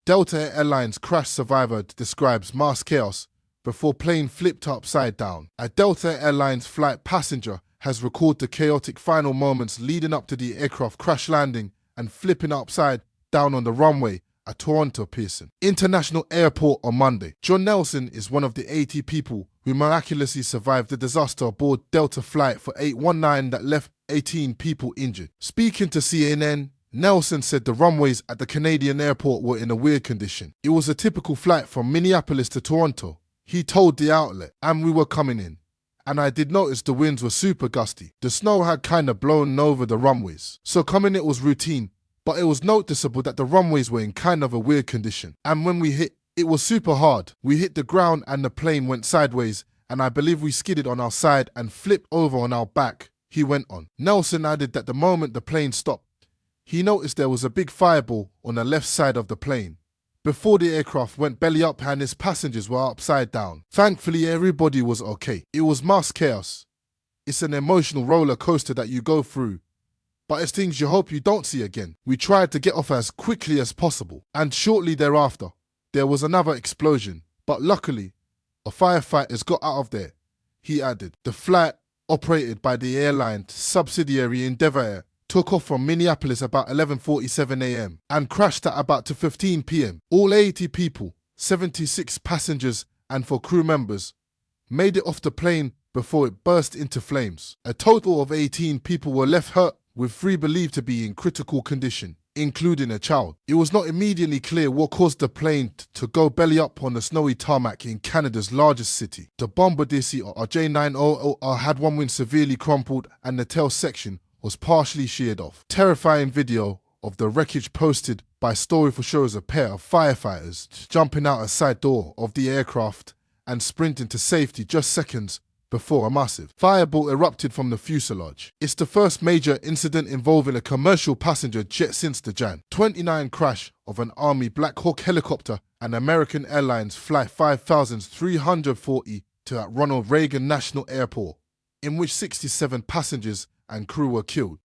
Delta Airlines crash survivor describes mass chaos before plane flipped upside down. A Delta Airlines flight passenger has recorded the chaotic final moments leading up to the aircraft crash landing and flipping upside down on the runway at Toronto Pearson International Airport on Monday. John Nelson is one of the 80 people who miraculously survived the disaster aboard Delta Flight for 819 that left 18 people injured. Speaking to CNN, Nelson said the runways at the Canadian airport were in a weird condition. It was a typical flight from Minneapolis to Toronto. He told the outlet, and we were coming in. And I did notice the winds were super gusty. The snow had kind of blown over the runways. So coming it was routine, but it was noticeable that the runways were in kind of a weird condition. And when we hit, it was super hard. We hit the ground and the plane went sideways, and I believe we skidded on our side and flipped over on our back, he went on. Nelson added that the moment the plane stopped, he noticed there was a big fireball on the left side of the plane before the aircraft went belly up and its passengers were upside down. Thankfully, everybody was okay. It was mass chaos. It's an emotional roller coaster that you go through, but it's things you hope you don't see again. We tried to get off as quickly as possible, and shortly thereafter, there was another explosion, but luckily, a firefighters got out of there, he added. The flight, operated by the airline's subsidiary Endeavour Air, took off from Minneapolis about 11:47 a.m. and crashed at about 2:15 p.m. All 80 people, 76 passengers and 4 crew members, made it off the plane before it burst into flames. A total of 18 people were left hurt, with 3 believed to be in critical condition, including a child. It was not immediately clear what caused the plane to go belly up on the snowy tarmac in Canada's largest city. The Bombardier seat, or J900, had one wing severely crumpled and the tail section was partially sheared off. Terrifying video of the wreckage posted by Story4 shows a pair of firefighters jumping out a side door of the aircraft and sprinting to safety just seconds before a massive fireball erupted from the fuselage. It's the first major incident involving a commercial passenger jet since the Jan. 29 crash of an Army Black Hawk helicopter and American Airlines Flight 5340 to Ronald Reagan National Airport, in which 67 passengers and crew were killed.